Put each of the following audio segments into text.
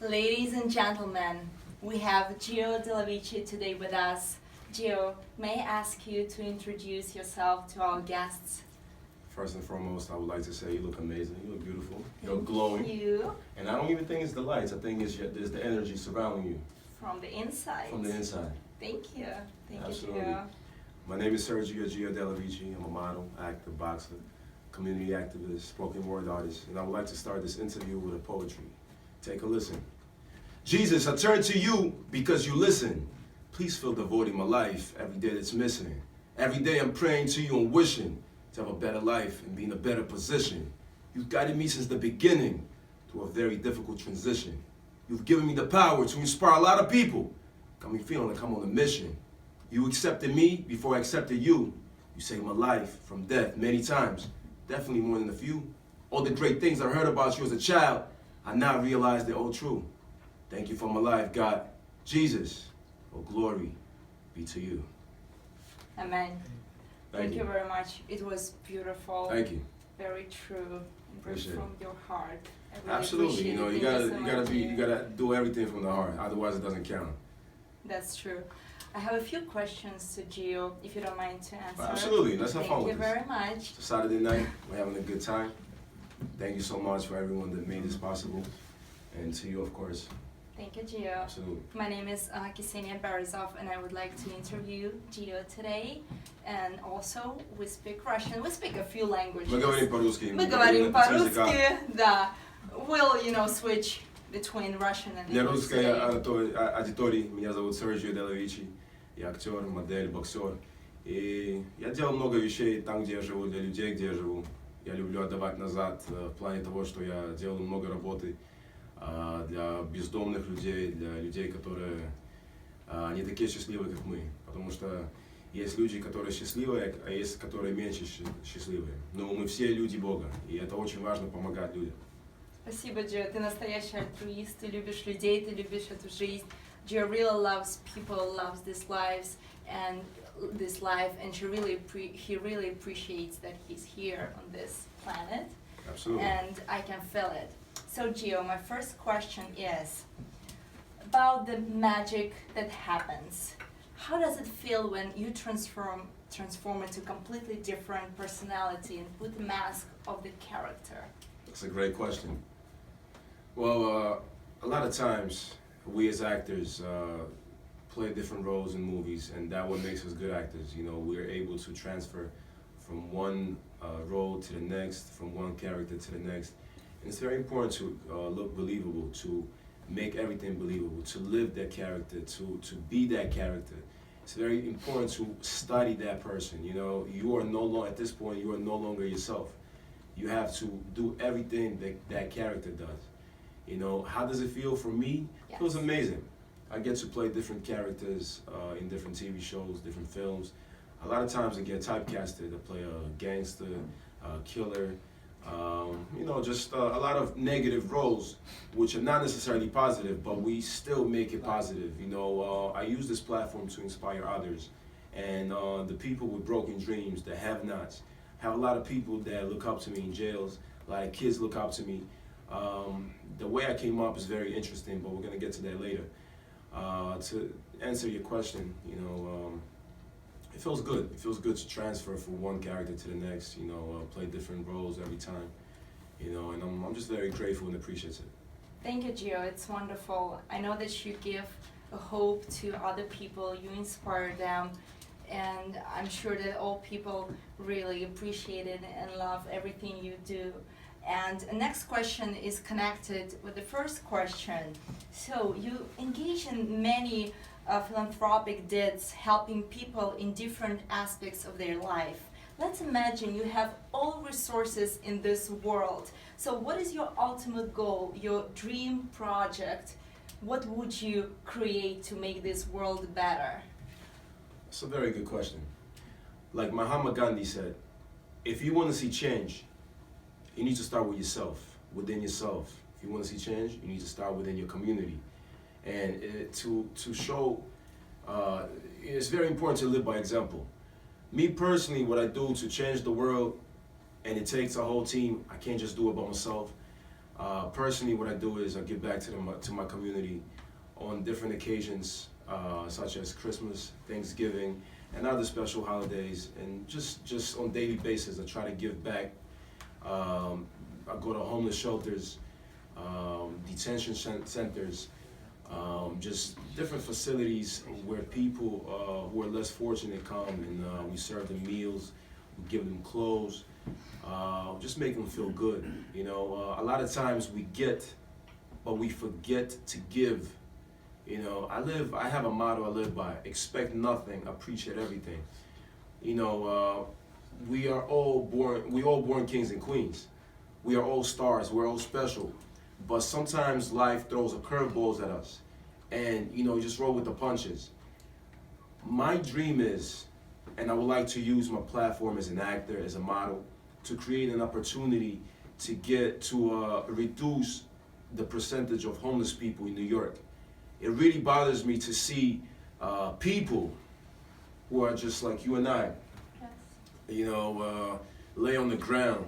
Ladies and gentlemen, we have Gio Delavicci today with us. Gio, may I ask you to introduce yourself to our guests? First and foremost, I would like to say you look amazing. You look beautiful. You're glowing. Thank you. And I don't even think it's the lights. I think there's the energy surrounding you. From the inside. From the inside. Thank you. Thank Absolutely. you, Gio. My name is Gio Delavicci. I'm a model, actor, boxer, community activist, spoken word artist. And I would like to start this interview with a poetry. Take a listen. Jesus, I turn to you because you listen. Please fill the void in my life every day that's missing. Every day I'm praying to you and wishing to have a better life and be in a better position. You've guided me since the beginning through a very difficult transition. You've given me the power to inspire a lot of people. Got me feeling like I'm on a mission. You accepted me before I accepted you. You saved my life from death many times, definitely more than a few. All the great things I heard about you as a child, I now realize they're all true. Thank you for my life, God. Jesus, oh glory be to you. Amen. Thank you you. very much. It was beautiful. Thank you. Very true. Very Appreciate it. from your heart. I really Absolutely. appreciate You know, it. you Thank gotta, so you gotta much, be, Gio. you gotta do everything from the heart. Otherwise, it doesn't count. That's true. I have a few questions to Gio, if you don't mind to answer. Absolutely. Let's have Thank fun you with this. very much. It's a Saturday night. We're having a good time. Thank you so much for everyone that made this possible, and to you, of course. Thank you, Gio. Absolutely. My name is Ksenia Berezov, and I would like to interview Gio today. And also, we speak Russian. We speak a few languages. Мы говорим по-русски. Мы говорим по-русски, да. We'll, switch between Russian and Для English русской today. аудитории меня зовут Gio Delavicci. Я актер, модель, боксер. И я делал много вещей там, где я живу, для людей, где я живу. Я люблю отдавать назад в плане того, что я делал много работы для бездомных людей, для людей, которые не такие счастливые, как мы. Потому что есть люди, которые счастливые, а есть, которые меньше счастливые. Но мы все люди Бога, и это очень важно помогать людям. Спасибо, Gio. Ты настоящий альтруист, ты любишь людей, ты любишь эту жизнь. Gio really loves people, loves this life, and he really appreciates that he's here on this planet. Absolutely. And I can feel it. So, Gio, my first question is about the magic that happens. How does it feel when you transform into completely different personality and put the mask of the character? That's a great question. Well, a lot of times we as actors play different roles in movies, and that what makes us good actors. You know, we're able to transfer from one role to the next, from one character to the next. And it's very important to look believable, to make everything believable, to live that character, to be that character. It's very important to study that person. You know, you are no longer, at this point, you are no longer yourself. You have to do everything that character does. You know, how does it feel for me? Yes. It feels amazing. I get to play different characters in different TV shows, different films. A lot of times I get typecasted to play a gangster, a killer, just a lot of negative roles, which are not necessarily positive, but we still make it positive. You know, I use this platform to inspire others. And the people with broken dreams, the have-nots, have a lot of people that look up to me in jails, a lot of kids look up to me. The way I came up is very interesting, but we're gonna get to that later. To answer your question, it feels good. It feels good to transfer from one character to the next, play different roles every time, and I'm just very grateful and appreciative. Thank you, Gio. It's wonderful. I know that you give a hope to other people, you inspire them, and I'm sure that all people really appreciate it and love everything you do. And the next question is connected with the first question. So you engage in many philanthropic deeds, helping people in different aspects of their life. Let's imagine you have all resources in this world. So what is your ultimate goal, your dream project? What would you create to make this world better? That's a very good question. Like Mahatma Gandhi said, if you want to see change, you need to start with yourself, within yourself. If you want to see change, you need to start within your community. And to show, it's very important to live by example. Me personally, what I do to change the world, and it takes a whole team, I can't just do it by myself. Personally, what I do is I give back to my community on different occasions, such as Christmas, Thanksgiving, and other special holidays. And just on daily basis, I try to give back. I go to homeless shelters, detention centers, just different facilities where people who are less fortunate come, and we serve them meals, we give them clothes, just make them feel good. You know, a lot of times we get, but we forget to give. You know, I have a motto I live by: expect nothing, appreciate everything. You know, we all born kings and queens. We are all stars, we're all special. But sometimes life throws a curveballs at us, and you know, you just roll with the punches. My dream is, and I would like to use my platform as an actor, as a model, to create an opportunity to get to reduce the percentage of homeless people in New York. It really bothers me to see people who are just like you and I, Yes. you know, lay on the ground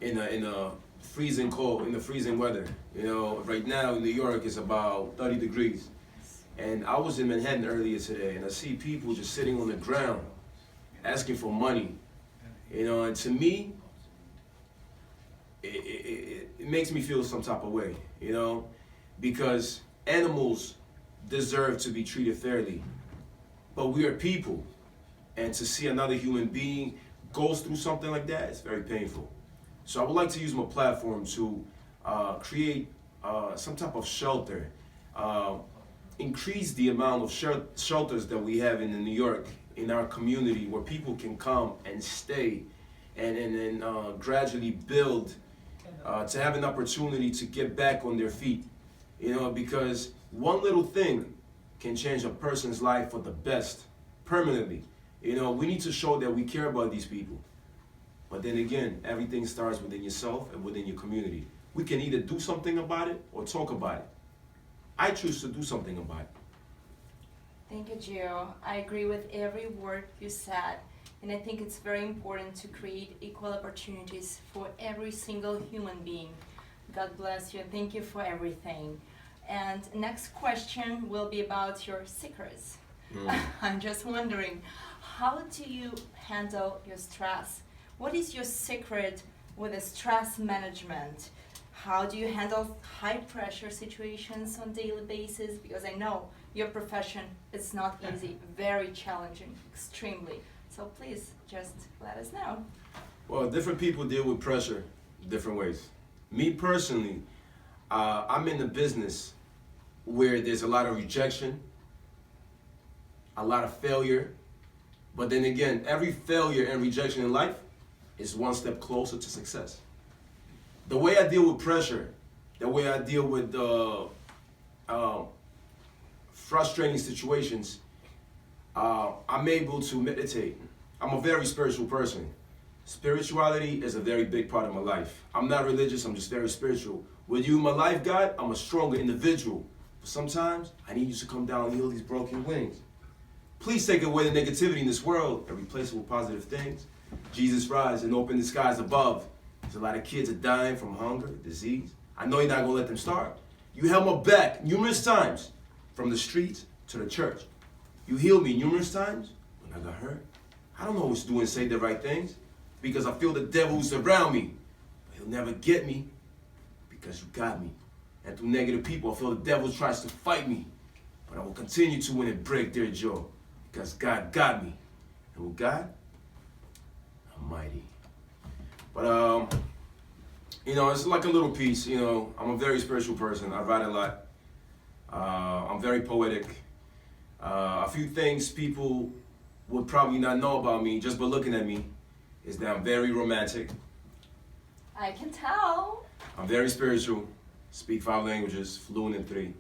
in a freezing cold, in the freezing weather. You know, right now in New York it's about 30 degrees. And I was in Manhattan earlier today, and I see people just sitting on the ground asking for money. You know, and to me, it makes me feel some type of way, you know, because animals deserve to be treated fairly, but we are people, and to see another human being goes through something like that, it's very painful. So I would like to use my platform to create some type of shelter, increase the amount of shelters that we have in New York, in our community, where people can come and stay and gradually build to have an opportunity to get back on their feet. You know, because one little thing can change a person's life for the best permanently. You know, we need to show that we care about these people. But then again, everything starts within yourself and within your community. We can either do something about it or talk about it. I choose to do something about it. Thank you, Gio. I agree with every word you said. And I think it's very important to create equal opportunities for every single human being. God bless you. Thank you for everything. And next question will be about your secrets. I'm just wondering, how do you handle your stress? What is your secret with the stress management? How do you handle high pressure situations on a daily basis? Because I know your profession is not easy, very challenging, extremely. So please just let us know. Well, different people deal with pressure different ways. Me personally, I'm in a business where there's a lot of rejection, a lot of failure, but then again, every failure and rejection in life is one step closer to success. The way I deal with pressure, the way I deal with frustrating situations, I'm able to meditate. I'm a very spiritual person. Spirituality is a very big part of my life. I'm not religious, I'm just very spiritual. With you in my life, God, I'm a stronger individual. But sometimes, I need you to come down and heal these broken wings. Please take away the negativity in this world and replace it with positive things. Jesus rise and open the skies above. There's a lot of kids are dying from hunger, disease. I know you're not going to let them starve. You held my back numerous times, from the streets to the church. You healed me numerous times when I got hurt. I don't always do and say the right things because I feel the devil who's around me. But he'll never get me because you got me. And through negative people, I feel the devil tries to fight me. But I will continue to win and break their jaw because God got me. And with God, I'm mighty. But, you know, it's like a little piece. You know, I'm a very spiritual person. I write a lot. I'm very poetic. A few things people would probably not know about me just by looking at me is that I'm very romantic. I can tell. I'm very spiritual. Speak 5 languages, fluent in 3.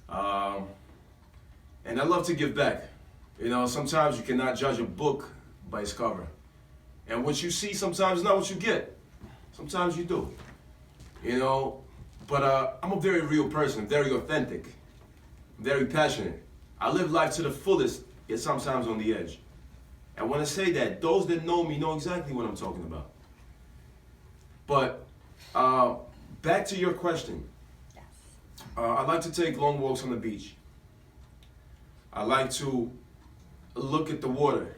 And I love to give back. You know, sometimes you cannot judge a book by its cover. And what you see sometimes is not what you get. Sometimes you do. You know, but I'm a very real person, very authentic, very passionate. I live life to the fullest, yet sometimes on the edge. And when I say that, those that know me know exactly what I'm talking about. But back to your question. Yes. I like to take long walks on the beach. I like to look at the water.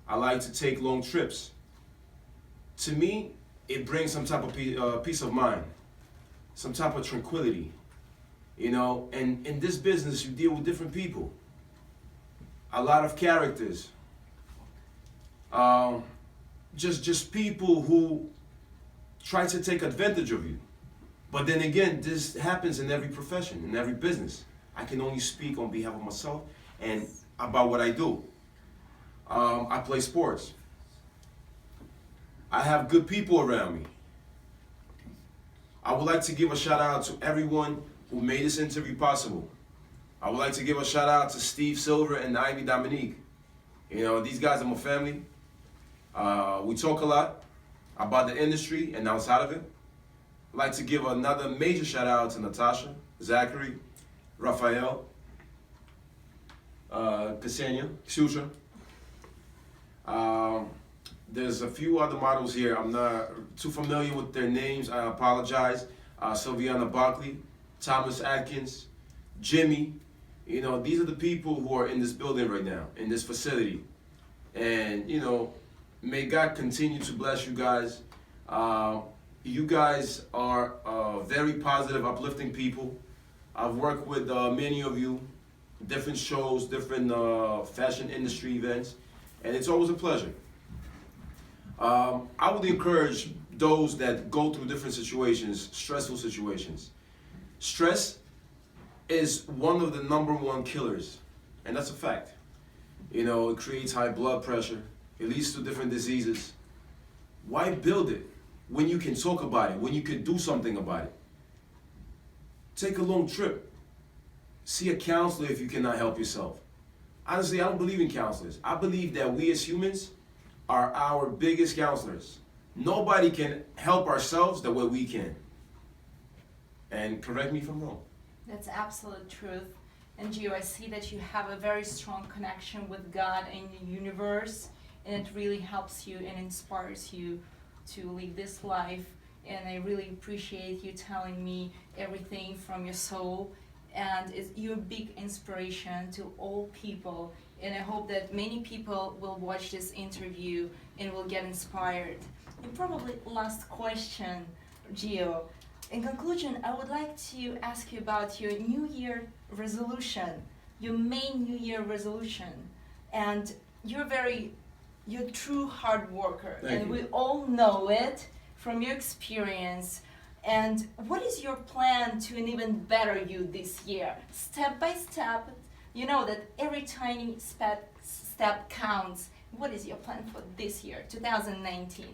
I like to take long trips. To me, it brings some type of peace of mind, some type of tranquility. You know, and in this business, you deal with different people. A lot of characters. Just people who try to take advantage of you. But then again, this happens in every profession, in every business. I can only speak on behalf of myself and about what I do. I play sports. I have good people around me. I would like to give a shout out to everyone who made this interview possible. I would like to give a shout out to Steve Silver and Ivy Dominique. You know, these guys are my family. We talk a lot about the industry and outside of it. I'd like to give another major shout out to Natasha, Zachary, Raphael, Ksenia, there's a few other models here. I'm not too familiar with their names. I apologize. Sylviana Buckley, Thomas Atkins, Jimmy. You know, these are the people who are in this building right now, in this facility. And, you know, may God continue to bless you guys. You guys are very positive, uplifting people. I've worked with many of you, different shows, different fashion industry events, and it's always a pleasure. I would encourage those that go through different situations, stressful situations. Stress is one of the #1 killers, and that's a fact. You know, it creates high blood pressure, it leads to different diseases. Why build it when you can talk about it, when you can do something about it? Take a long trip. See a counselor if you cannot help yourself. Honestly, I don't believe in counselors. I believe that we as humans are our biggest counselors. Nobody can help ourselves the way we can. And correct me if I'm wrong. That's absolute truth. And Gio, I see that you have a very strong connection with God and the universe, and it really helps you and inspires you to live this life. And I really appreciate you telling me everything from your soul. And you're a big inspiration to all people. And I hope that many people will watch this interview and will get inspired. And probably last question, Gio. In conclusion, I would like to ask you about your New Year resolution, your main New Year resolution. And you're a true hard worker. Thank you. We all know it from your experience. And what is your plan to an even better you this year? Step by step, you know that every tiny step counts. What is your plan for this year, 2019?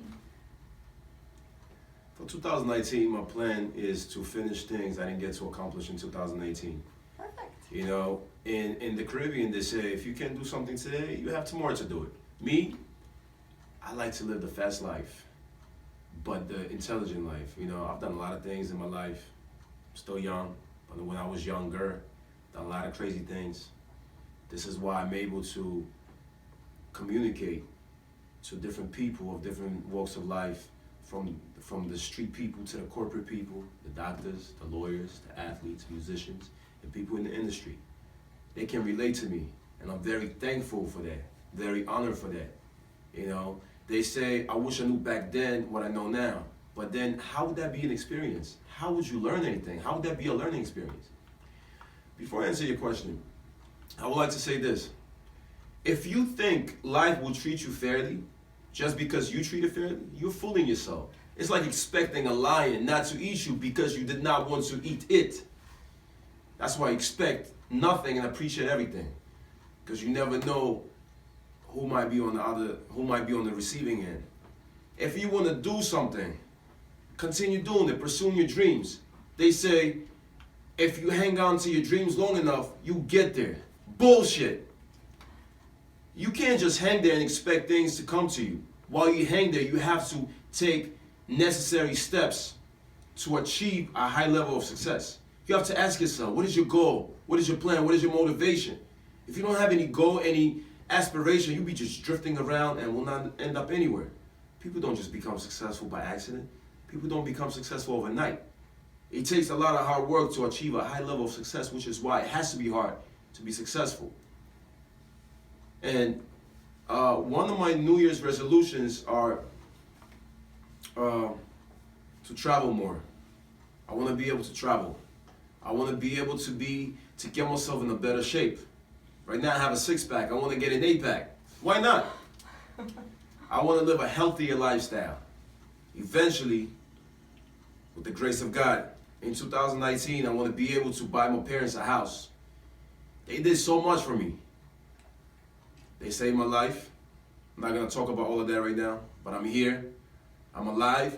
For 2019, my plan is to finish things I didn't get to accomplish in 2018. Perfect. You know, in the Caribbean, they say, if you can't do something today, you have tomorrow to do it. Me, I like to live the fast life, but the intelligent life. You know, I've done a lot of things in my life. I'm still young, but when I was younger, done a lot of crazy things. This is why I'm able to communicate to different people of different walks of life, from the street people to the corporate people, the doctors, the lawyers, the athletes, musicians, and people in the industry. They can relate to me, and I'm very thankful for that, very honored for that. You know, they say, I wish I knew back then what I know now. But then how would that be an experience? How would you learn anything? How would that be a learning experience? Before I answer your question, I would like to say this. If you think life will treat you fairly, just because you treat it fairly, you're fooling yourself. It's like expecting a lion not to eat you because you did not want to eat it. That's why I expect nothing and appreciate everything, because you never know who might be on the receiving end. If you want to do something, continue doing it, pursuing your dreams. They say, if you hang on to your dreams long enough, you get there. Bullshit. You can't just hang there and expect things to come to you. While you hang there, you have to take necessary steps to achieve a high level of success. You have to ask yourself, what is your goal? What is your plan? What is your motivation? If you don't have any goal, any aspiration, you'll be just drifting around and will not end up anywhere. People don't just become successful by accident. People don't become successful overnight. It takes a lot of hard work to achieve a high level of success, which is why it has to be hard to be successful. And one of my New Year's resolutions are to travel more. I want to be able to travel. I want to be able to get myself in a better shape. Right now I have a 6-pack. I want to get an 8-pack. Why not? I want to live a healthier lifestyle. Eventually, with the grace of God, in 2019, I want to be able to buy my parents a house. They did so much for me. They saved my life. I'm not going to talk about all of that right now, but I'm here. I'm alive.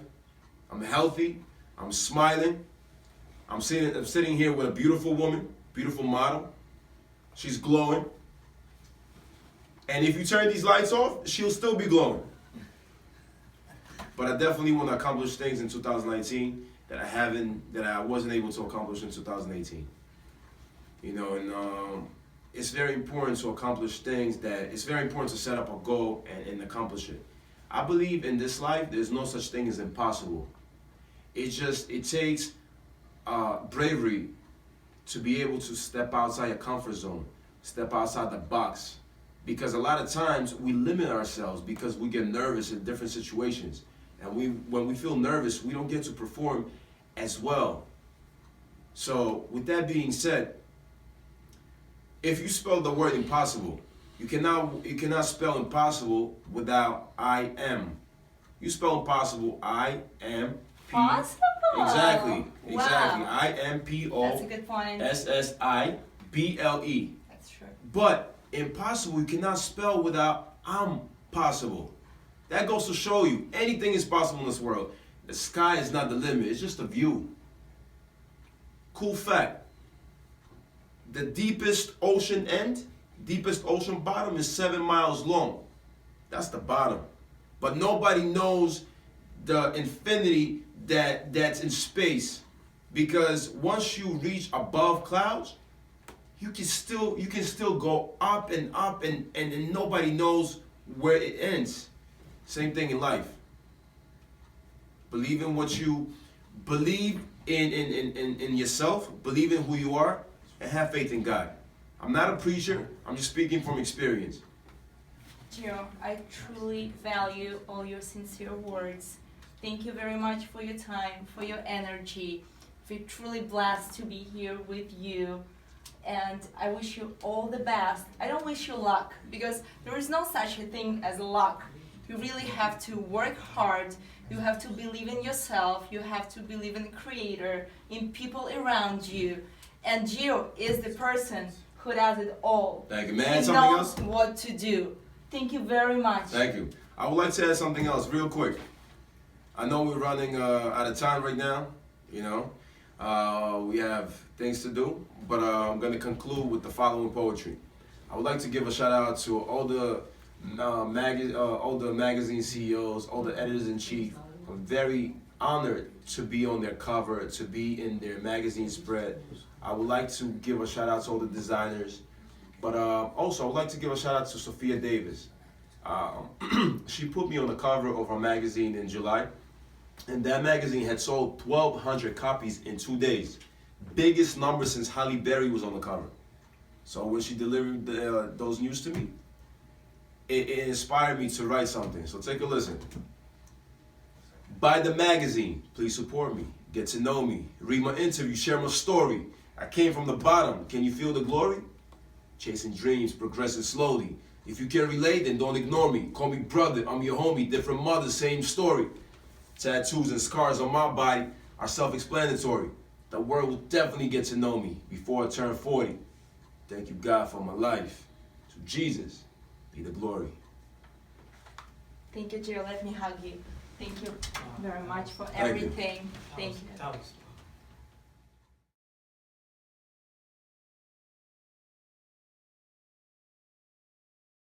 I'm healthy. I'm smiling. I'm sitting here with a beautiful woman, beautiful model. She's glowing. And if you turn these lights off, she'll still be glowing. But I definitely want to accomplish things in 2019 that I wasn't able to accomplish in 2018. You know, and it's very important to accomplish things it's very important to set up a goal and accomplish it. I believe in this life, there's no such thing as impossible. It takes bravery to be able to step outside your comfort zone, step outside the box. Because a lot of times we limit ourselves because we get nervous in different situations. And when we feel nervous, we don't get to perform as well. So with that being said, if you spell the word impossible, you cannot spell impossible without I am. You spell impossible, I am P. Possible. Exactly. Wow. I am P-O. That's a good point. S-S-I-B-L-E. That's true. But impossible you cannot spell without I'm possible. That goes to show you anything is possible in this world. The sky is not the limit, it's just a view. Cool fact. The deepest ocean bottom is 7 miles long. That's the bottom. But nobody knows the infinity that's in space. Because once you reach above clouds, you can still go up and up and nobody knows where it ends. Same thing in life. Believe in what you believe in yourself, believe in who you are, and have faith in God. I'm not a preacher, I'm just speaking from experience. Gio, I truly value all your sincere words. Thank you very much for your time, for your energy. We're truly blessed to be here with you. And I wish you all the best. I don't wish you luck, because there is no such a thing as luck. You really have to work hard. You have to believe in yourself. You have to believe in the Creator, in people around you. And Gio is the person who does it all. Thank you, man. He Something knows else? what to do. Thank you very much. Thank you. I would like to add something else real quick. I know we're running out of time right now. You know, we have things to do, but I'm going to conclude with the following poetry. I would like to give a shout out to all the magazine CEOs, all the editors-in-chief. I'm very honored to be on their cover, to be in their magazine spread. I would like to give a shout out to all the designers, but also I would like to give a shout out to Sophia Davis. She put me on the cover of her magazine in July, and that magazine had sold 1,200 copies in 2 days. Biggest number since Halle Berry was on the cover. So when she delivered those news to me, it inspired me to write something. So take a listen. Buy the magazine. Please support me. Get to know me. Read my interview. Share my story. I came from the bottom. Can you feel the glory? Chasing dreams, progressing slowly. If you can relate, then don't ignore me. Call me brother. I'm your homie. Different mother, same story. Tattoos and scars on my body are self-explanatory. The world will definitely get to know me before I turn 40. Thank you, God, for my life. To Jesus be the glory. Thank you, Gio. Let me hug you. Thank you very much for everything. Thank you.